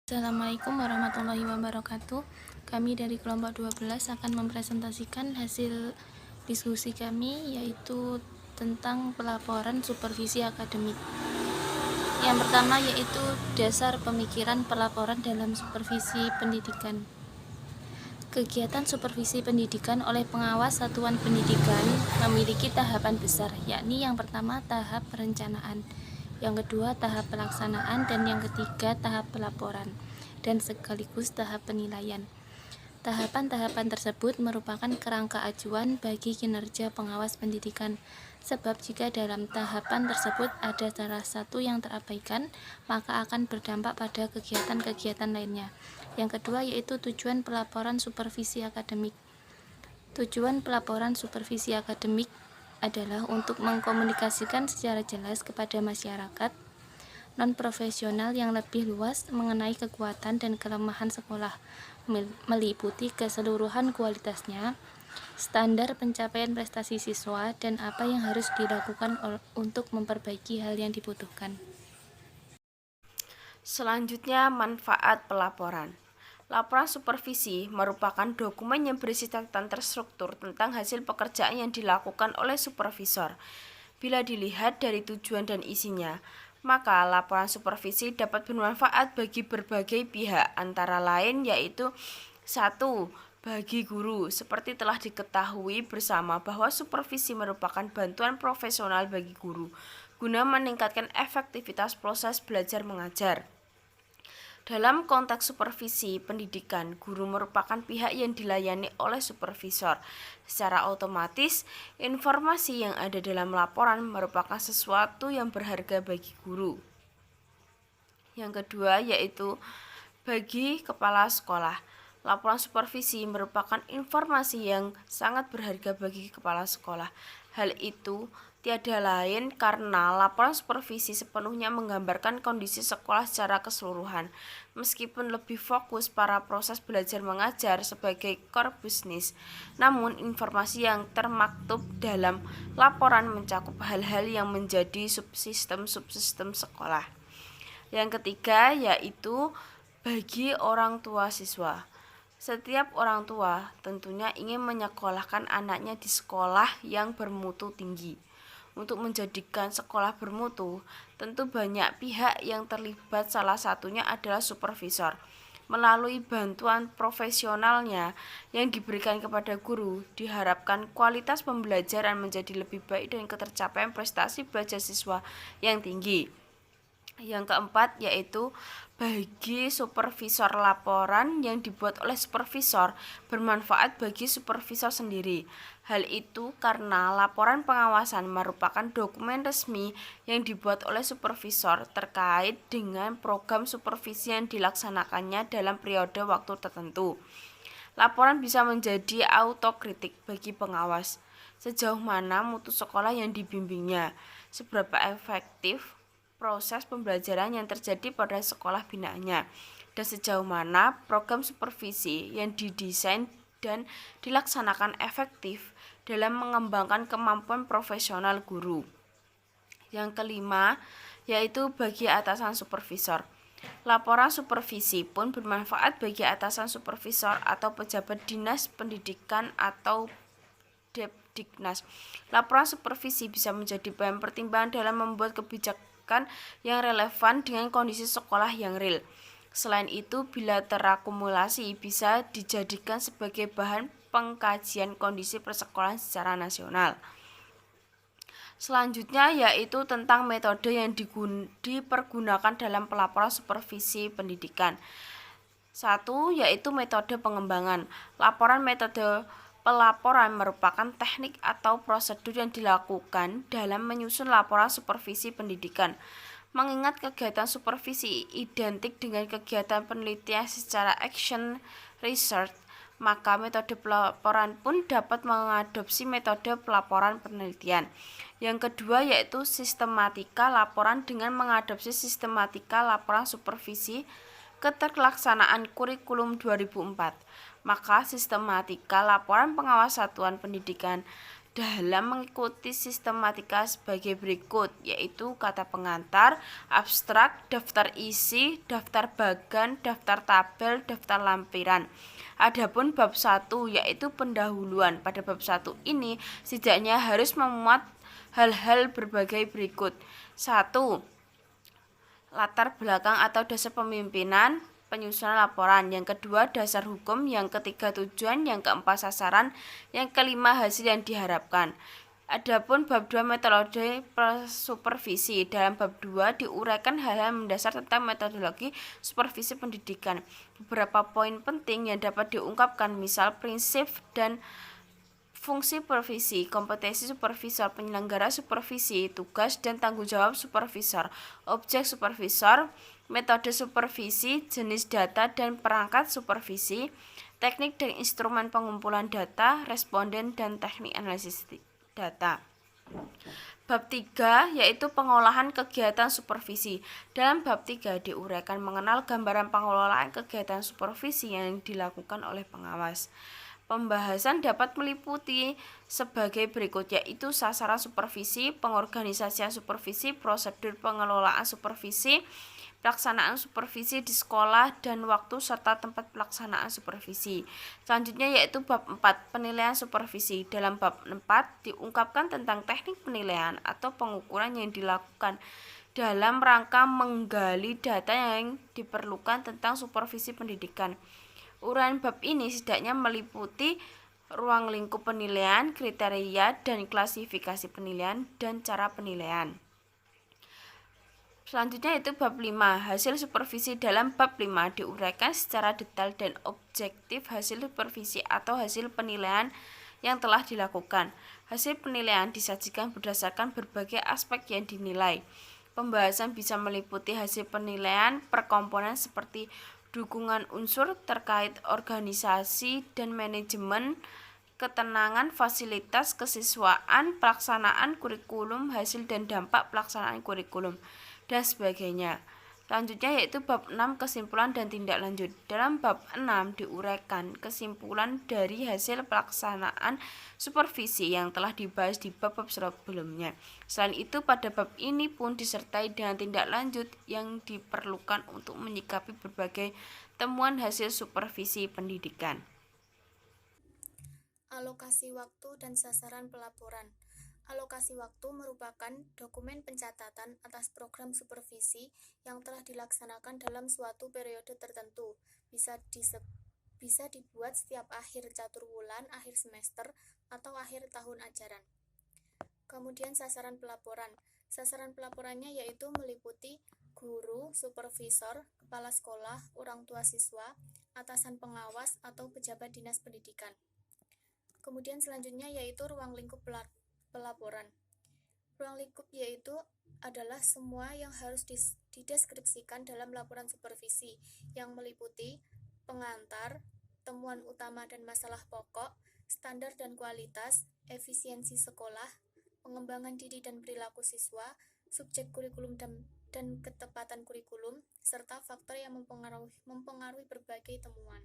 Assalamualaikum warahmatullahi wabarakatuh. Kami dari kelompok 12 akan mempresentasikan hasil diskusi kami, yaitu tentang pelaporan supervisi akademik. Yang pertama yaitu dasar pemikiran pelaporan dalam supervisi pendidikan. Kegiatan supervisi pendidikan oleh pengawas satuan pendidikan memiliki tahapan besar, yakni yang pertama tahap perencanaan, yang kedua tahap pelaksanaan, dan yang ketiga tahap pelaporan, dan sekaligus tahap penilaian. Tahapan-tahapan tersebut merupakan kerangka acuan bagi kinerja pengawas pendidikan, sebab jika dalam tahapan tersebut ada salah satu yang terabaikan, maka akan berdampak pada kegiatan-kegiatan lainnya. Yang kedua yaitu tujuan pelaporan supervisi akademik. Tujuan pelaporan supervisi akademik adalah untuk mengkomunikasikan secara jelas kepada masyarakat non-profesional yang lebih luas mengenai kekuatan dan kelemahan sekolah, meliputi keseluruhan kualitasnya, standar pencapaian prestasi siswa, dan apa yang harus dilakukan untuk memperbaiki hal yang dibutuhkan. Selanjutnya, manfaat pelaporan. Laporan supervisi merupakan dokumen yang berisi catatan terstruktur tentang hasil pekerjaan yang dilakukan oleh supervisor. Bila dilihat dari tujuan dan isinya, maka laporan supervisi dapat bermanfaat bagi berbagai pihak, antara lain yaitu 1. Bagi guru, seperti telah diketahui bersama bahwa supervisi merupakan bantuan profesional bagi guru, guna meningkatkan efektivitas proses belajar mengajar. Dalam konteks supervisi pendidikan, guru merupakan pihak yang dilayani oleh supervisor. Secara otomatis, informasi yang ada dalam laporan merupakan sesuatu yang berharga bagi guru. Yang kedua yaitu bagi kepala sekolah. Laporan supervisi merupakan informasi yang sangat berharga bagi kepala sekolah. Hal itu tiada lain karena laporan supervisi sepenuhnya menggambarkan kondisi sekolah secara keseluruhan, meskipun lebih fokus pada proses belajar mengajar sebagai core business. Namun, informasi yang termaktub dalam laporan mencakup hal-hal yang menjadi subsistem-subsistem sekolah. Yang ketiga yaitu bagi orang tua siswa. Setiap orang tua tentunya ingin menyekolahkan anaknya di sekolah yang bermutu tinggi. Untuk menjadikan sekolah bermutu, tentu banyak pihak yang terlibat, salah satunya adalah supervisor. Melalui bantuan profesionalnya yang diberikan kepada guru, diharapkan kualitas pembelajaran menjadi lebih baik dan ketercapaian prestasi belajar siswa yang tinggi. Yang keempat yaitu bagi supervisor, laporan yang dibuat oleh supervisor bermanfaat bagi supervisor sendiri. Hal itu karena laporan pengawasan merupakan dokumen resmi yang dibuat oleh supervisor terkait dengan program supervisi yang dilaksanakannya dalam periode waktu tertentu. Laporan bisa menjadi autokritik bagi pengawas. Sejauh mana mutu sekolah yang dibimbingnya, seberapa efektif proses pembelajaran yang terjadi pada sekolah binaannya, dan sejauh mana program supervisi yang didesain dan dilaksanakan efektif dalam mengembangkan kemampuan profesional guru. Yang kelima yaitu bagi atasan supervisor. Laporan supervisi pun bermanfaat bagi atasan supervisor atau pejabat dinas pendidikan atau Depdiknas. Laporan supervisi bisa menjadi bahan pertimbangan dalam membuat kebijakan yang relevan dengan kondisi sekolah yang real. Selain itu, bila terakumulasi bisa dijadikan sebagai bahan pengkajian kondisi persekolahan secara nasional. Selanjutnya yaitu tentang metode yang dipergunakan dalam pelaporan supervisi pendidikan. 1. Yaitu metode pengembangan. Laporan metode pelaporan merupakan teknik atau prosedur yang dilakukan dalam menyusun laporan supervisi pendidikan. Mengingat kegiatan supervisi identik dengan kegiatan penelitian secara action research, maka metode pelaporan pun dapat mengadopsi metode pelaporan penelitian. Yang kedua yaitu sistematika laporan dengan mengadopsi sistematika laporan supervisi keterlaksanaan kurikulum 2004. Maka sistematika laporan pengawas satuan pendidikan dalam mengikuti sistematika sebagai berikut, yaitu kata pengantar, abstrak, daftar isi, daftar bagan, daftar tabel, daftar lampiran. Adapun bab 1 yaitu pendahuluan. Pada bab 1 ini setidaknya harus memuat hal-hal berbagai berikut. 1. Latar belakang atau dasar pemimpinan, penyusunan laporan. Yang kedua, dasar hukum. Yang ketiga, tujuan. Yang keempat, sasaran. Yang kelima, hasil yang diharapkan. Adapun bab 2 metode supervisi. Dalam bab 2 diuraikan hal-hal mendasar tentang metodologi supervisi pendidikan. Beberapa poin penting yang dapat diungkapkan, misal prinsip dan fungsi supervisi, kompetensi supervisor, penyelenggara supervisi, tugas dan tanggung jawab supervisor, objek supervisor, metode supervisi, jenis data dan perangkat supervisi, teknik dan instrumen pengumpulan data, responden dan teknik analisis data. Bab 3 yaitu pengolahan kegiatan supervisi. Dalam bab 3 diuraikan mengenal gambaran pengelolaan kegiatan supervisi yang dilakukan oleh pengawas. Pembahasan dapat meliputi sebagai berikut, yaitu sasaran supervisi, pengorganisasian supervisi, prosedur pengelolaan supervisi, pelaksanaan supervisi di sekolah, dan waktu serta tempat pelaksanaan supervisi. Selanjutnya yaitu bab 4, penilaian supervisi. Dalam bab 4 diungkapkan tentang teknik penilaian atau pengukuran yang dilakukan dalam rangka menggali data yang diperlukan tentang supervisi pendidikan. Uraian bab ini setidaknya meliputi ruang lingkup penilaian, kriteria dan klasifikasi penilaian, dan cara penilaian. Selanjutnya itu bab 5, hasil supervisi. Dalam bab 5 diuraikan secara detail dan objektif hasil supervisi atau hasil penilaian yang telah dilakukan. Hasil penilaian disajikan berdasarkan berbagai aspek yang dinilai. Pembahasan bisa meliputi hasil penilaian per komponen seperti dukungan unsur terkait organisasi dan manajemen, ketenangan, fasilitas, kesiswaan, pelaksanaan kurikulum, hasil dan dampak pelaksanaan kurikulum, dan sebagainya. Selanjutnya yaitu bab 6, kesimpulan dan tindak lanjut. Dalam bab 6 diuraikan kesimpulan dari hasil pelaksanaan supervisi yang telah dibahas di bab-bab sebelumnya. Selain itu, pada bab ini pun disertai dengan tindak lanjut yang diperlukan untuk menyikapi berbagai temuan hasil supervisi pendidikan. Alokasi waktu dan sasaran pelaporan. Alokasi waktu merupakan dokumen pencatatan atas program supervisi yang telah dilaksanakan dalam suatu periode tertentu. Bisa dibuat setiap akhir caturwulan, akhir semester, atau akhir tahun ajaran. Kemudian sasaran pelaporan. Sasaran pelaporannya yaitu meliputi guru, supervisor, kepala sekolah, orang tua siswa, atasan pengawas, atau pejabat dinas pendidikan. Kemudian selanjutnya yaitu ruang lingkup pelaporan. Ruang lingkup yaitu adalah semua yang harus dideskripsikan dalam laporan supervisi, yang meliputi pengantar, temuan utama dan masalah pokok, standar dan kualitas, efisiensi sekolah, pengembangan diri dan perilaku siswa, subjek kurikulum dan ketepatan kurikulum, serta faktor yang mempengaruhi berbagai temuan.